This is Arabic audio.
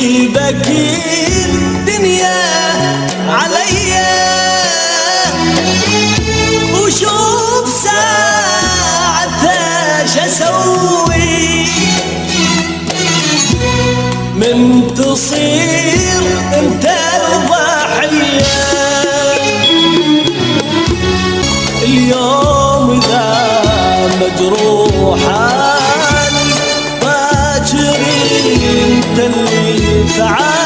تجيبك الدنيا عليا، وشوف ساعتها شسوي من تصير انت الضحية. اليوم اذا مجروحة باكر انت اللي تعال